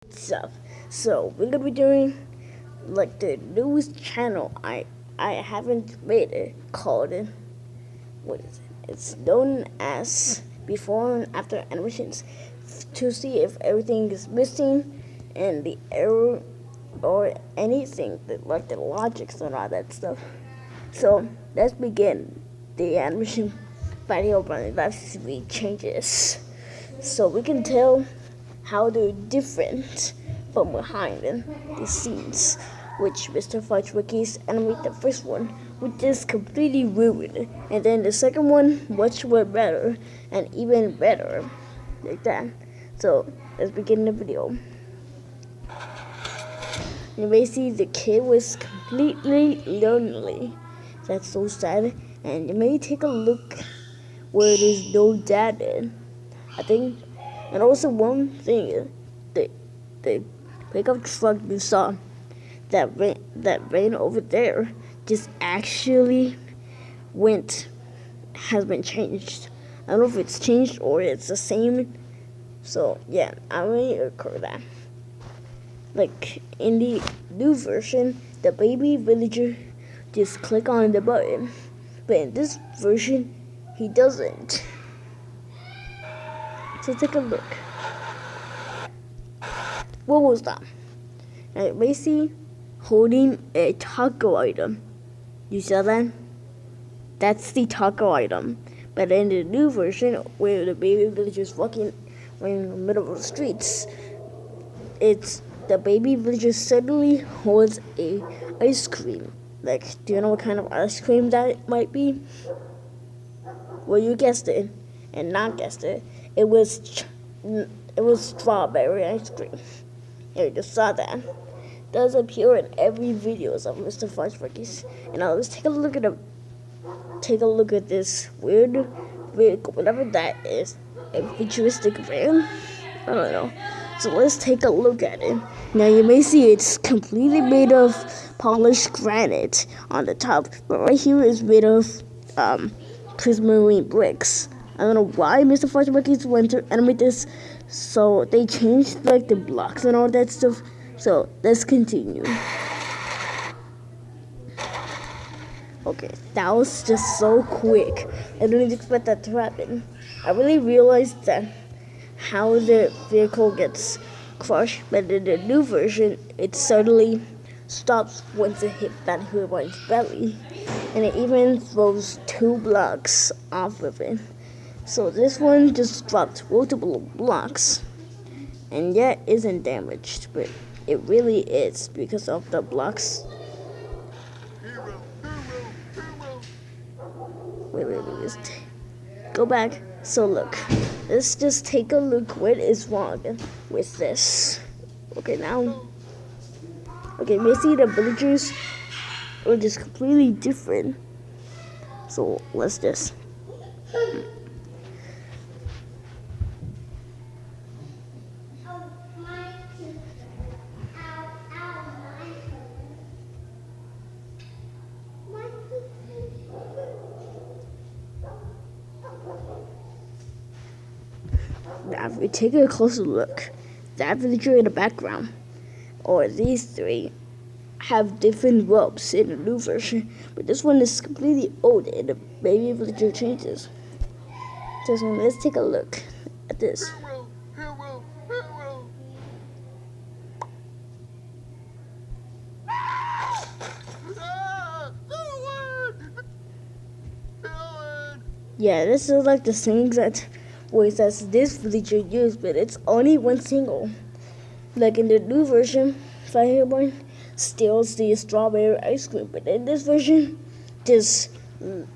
stuff. So we're gonna be doing like the newest channel I haven't made it called what is it? It's known as before and after animations to see if everything is missing and the error or anything that like the logics and all that stuff. So let's begin the animation video by the changes so we can tell how they're different from behind the scenes, which MrFudgeMonkeyz animated the first one, which is completely ruined, and then the second one much more better and even better, like that. So let's begin the video. You may see the kid was completely lonely. That's so sad. And you may take a look where there's no dad in. I think, and also one thing, the pickup truck you saw that ran over there just actually has been changed. I don't know if it's changed or it's the same. So yeah, I really occur that. Like in the new version, the baby villager just click on the button, but in this version, he doesn't. So take a look. What was that? Now you may see holding a taco item. You saw that? That's the taco item. But in the new version, where the baby villager's walking in the middle of the streets, it's the baby villager suddenly holds a ice cream. Like, do you know what kind of ice cream that might be? Well, you guessed it, and not guessed it. It was strawberry ice cream. Yeah, you just saw that. It does appear in every videos of MrFudgeMonkeyz. And now let's take a look at this weird vehicle, whatever that is, a futuristic van. I don't know. So let's take a look at it. Now you may see it's completely made of polished granite on the top, but right here is made of prismarine bricks. I don't know why MrFudgeMonkeyz went to animate this, so they changed like the blocks and all that stuff. So let's continue. Okay, that was just so quick. I didn't expect that to happen. I really realized that how the vehicle gets crushed, but in the new version, it suddenly stops once it hits that Herobrine's belly, and it even throws 2 blocks off of it. So this one just dropped multiple blocks, and yet isn't damaged, but it really is because of the blocks. Wait, just go back. So look, let's just take a look what is wrong with this. Okay, now, okay, we see the villagers are just completely different. So let's just. Now, if we take a closer look, that villager in the background, or these 3, have different robes in the new version, but this one is completely old and the baby villager changes. So let's take a look at this. Yeah, this is like the same exact voice as this villager used, but it's only one single. Like in the new version, Herobrine steals the strawberry ice cream, but in this version, just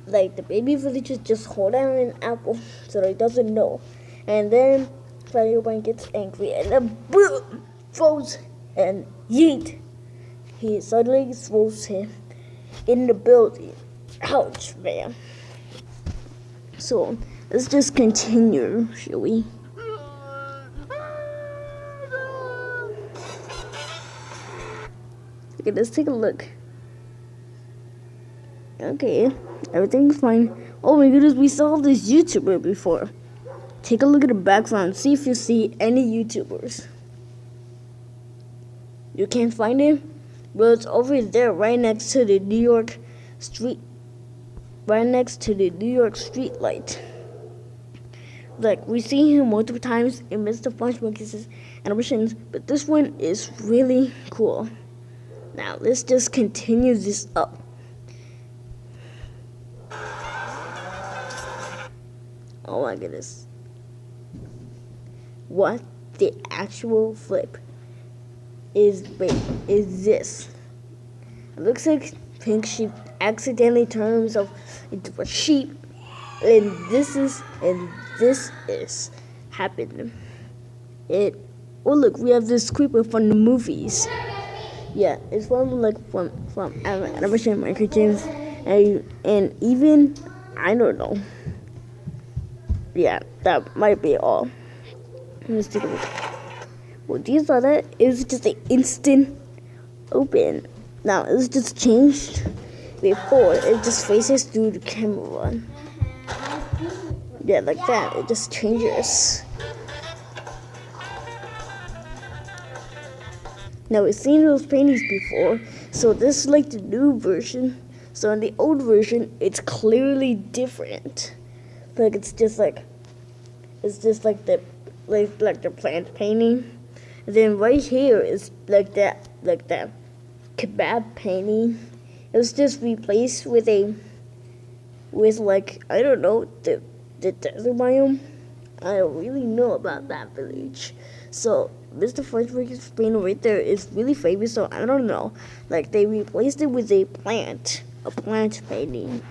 like the baby villager just hold down an apple so that he doesn't know, and then Herobrine gets angry and then boom, throws and yeet. He suddenly throws him in the building. Ouch, man. So let's just continue, shall we? Okay, let's take a look. Okay, everything's fine. Oh my goodness, we saw this YouTuber before. Take a look at the background, see if you see any YouTubers. You can't find it? Well, it's over there, right next to the New York street, right next to the New York street light. Like, we see him multiple times in MrFudgeMonkeyz animations, but this one is really cool. Now, let's just continue this up. Oh my goodness. What the actual flip is this? It looks like Pink Sheep accidentally turned himself into a sheep, and this is happened. Oh look, we have this creeper from the movies. Yeah, it's from animation MrFudgeMonkeyz, and even I don't know. Yeah, that might be all. Let's take a look. Well, do you saw that? It was just an instant open. Now it's just changed. Before it just faces through the camera. Yeah, like that. It just changes. Now we've seen those paintings before, so this is like the new version. So in the old version, it's clearly different. Like it's just like the plant painting. And then right here is like that kebab painting. It was just replaced with like I don't know, the desert biome. I don't really know about that village. So MrFudgeMonkeyz painting right there is really famous, so I don't know. Like they replaced it with a plant painting.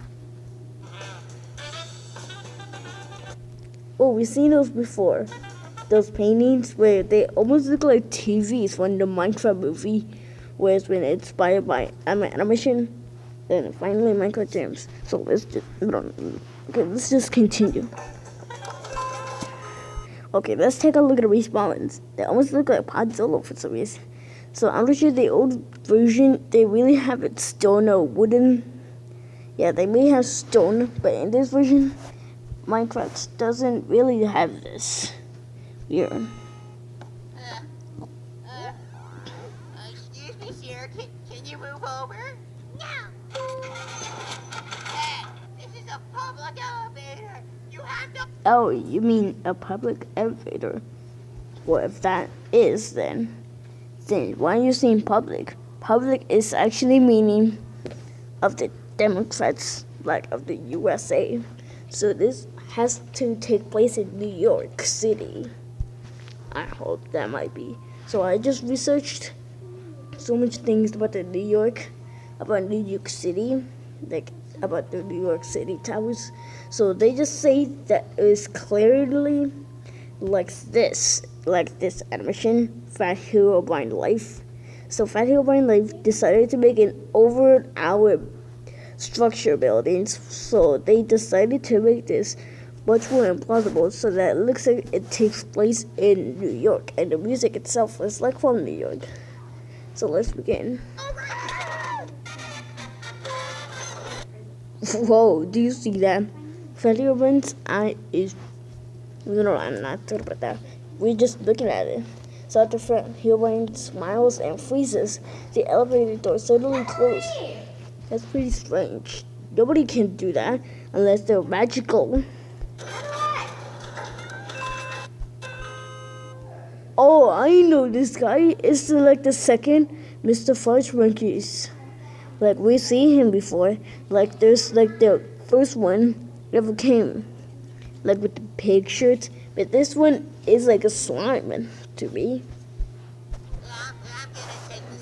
Oh, we've seen those before. Those paintings where they almost look like TVs from the Minecraft movie, whereas when it's inspired by animation, then finally Minecraft James. So let's just continue. Okay, let's take a look at the respawns. They almost look like Podzilla for some reason. So I'm pretty sure the old version, they really have it stone or wooden. Yeah, they may have stone, but in this version, Minecraft doesn't really have this. Weird. Excuse me, sir. Can you move over? No. This is a public elevator. You have to. Oh, you mean a public elevator? Well, if that is, then why are you saying public? Public is actually meaning of the Democrats, like of the USA. So this has to take place in New York City. I hope that might be. So I just researched so much things about New York City, like about the New York City towers. So they just say that it is clearly like this animation, Fat Herobrine Life. So Fat Herobrine Life decided to make an over our structure buildings. So they decided to make this much more implausible, so that it looks like it takes place in New York, and the music itself is like from New York. So let's begin. Whoa, do you see that? Fat Herobrine's eye is... No, I'm not talking about that. We're just looking at it. So after Fat Herobrine smiles and freezes, the elevator door suddenly closes. That's pretty strange. Nobody can do that unless they're magical. Oh, I know this guy. It's like the second MrFudgeMonkeyz. Like, we see him before. Like, there's like the first one ever came. Like with the pig shirts. But this one is like a slime to me. I'm gonna take the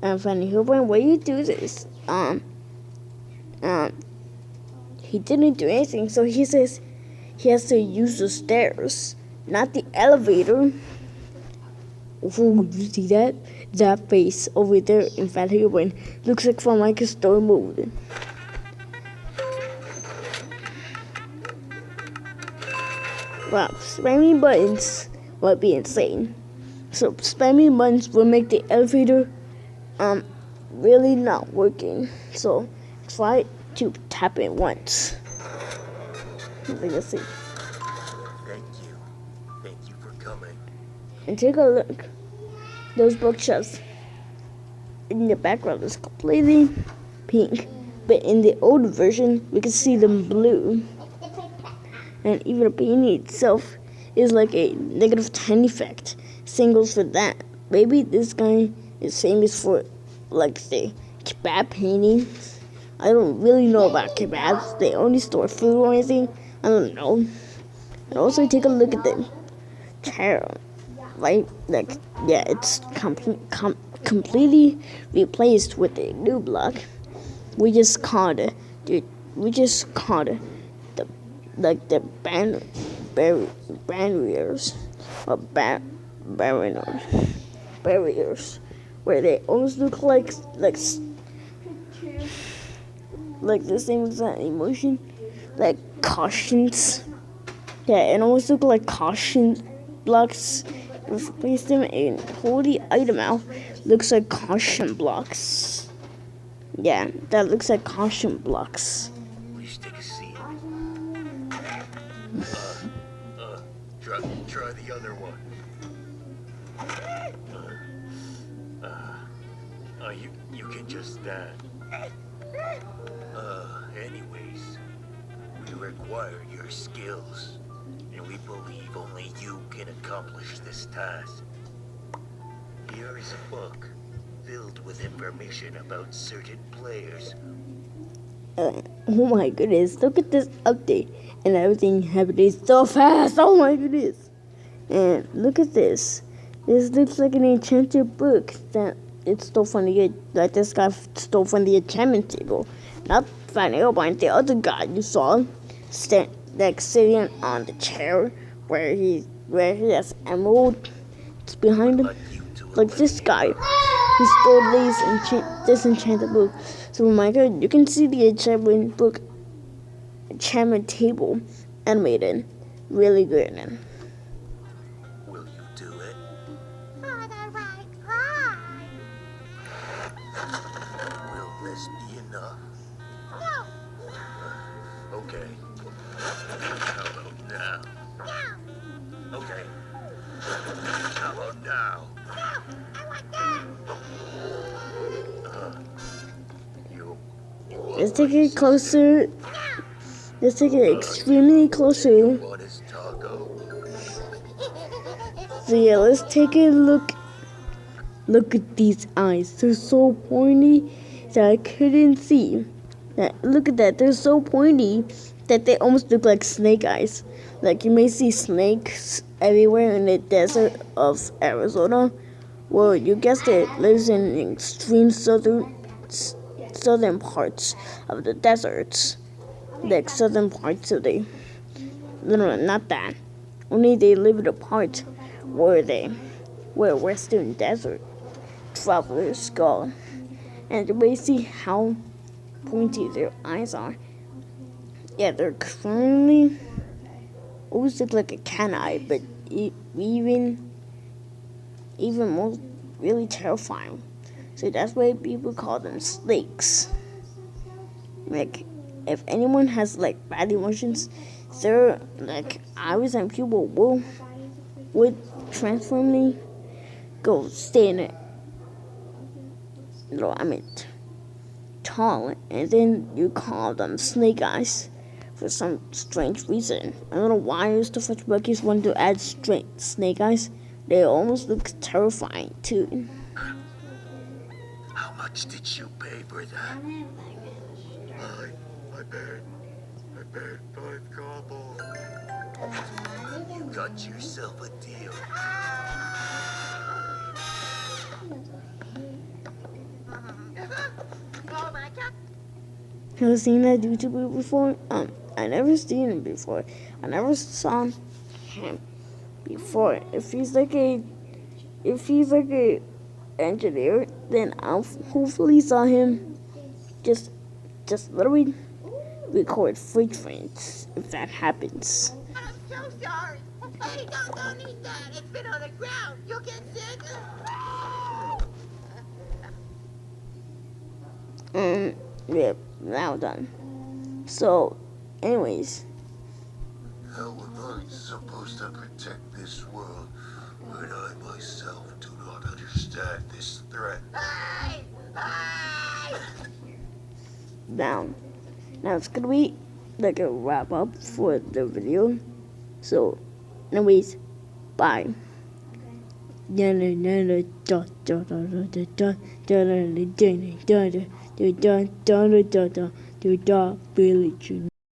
stairs. Funny Herobrine, why you do this? He didn't do anything, so he says he has to use the stairs, not the elevator. Oh, you see that? That face over there in Fat Herobrine looks like from like a story mode. Wow, spamming buttons might be insane. So spamming buttons will make the elevator really not working. So try to tap it once. Let's see. Thank you for coming. And take a look. Those bookshelves in the background is completely pink. But in the old version, we can see them blue. And even the painting itself is like a -10 effect. Singles for that. Maybe this guy is famous for like the kebab paintings. I don't really know about kebabs. They only store food or anything. I don't know. And also take a look at the chair. Right? Like, yeah, it's completely replaced with a new block. We just called it the barriers or barriers, where they almost look like the same exact emotion, like cautions. Yeah, it almost look like caution blocks. Replace them and pull the item out. Looks like caution blocks. Yeah, that looks like caution blocks. Please take a seat. Try the other one. You can just stand. Anyways, we require your skills, and we believe only you can accomplish this task. Here is a book filled with information about certain players. Oh my goodness, look at this update and everything happening so fast. Oh my goodness. And look at this. This looks like an enchanted book that it stole from this guy stole from the enchantment table. Not from Herobrine, the other guy you saw sitting on the chair where he has emerald behind him. Like this guy, he stole this enchanted book. So oh my god, you can see the enchantment table animated really good. Will you do it? For the right price. Will this be enough? No. Okay. How about now? No. Okay. How about now? No. I want that. You Let's take it closer. Let's take it extremely closer. want his taco? So yeah, let's take a look. Look at these eyes. They're so pointy that I couldn't see. Look at that. They're so pointy that they almost look like snake eyes. Like you may see snakes everywhere in the desert of Arizona. Well, you guessed it, lives in extreme southern parts of the deserts. Like southern parts of the... No, not that. Only they live in the part where western desert travelers go. And you may see how pointy their eyes are. Yeah, they're currently always look like a cat eye, but even more really terrifying. So that's why people call them snakes. Like, if anyone has like bad emotions, their like eyes and people would transformly go stay in it. Tall, and then you call them snake eyes for some strange reason. I don't know why MrFudgeMonkeyz wanted to add snake eyes. They almost look terrifying too. How much did you pay for that? I paid 5 cobbles. You got yourself a deal. Oh my god. Have you seen that YouTuber before? I never seen him before. I never saw him before. If he's like a engineer, then I'll hopefully saw him just literally record fake friends if that happens. I'm so sorry. Hey, don't eat that. It's been on the ground. You'll get sick. Yeah, now done. So, anyways. How am I supposed to protect this world But I myself do not understand this threat. Hey! Hey! Now it's gonna be like a wrap up for the video. So, anyways, bye. Billy Jr.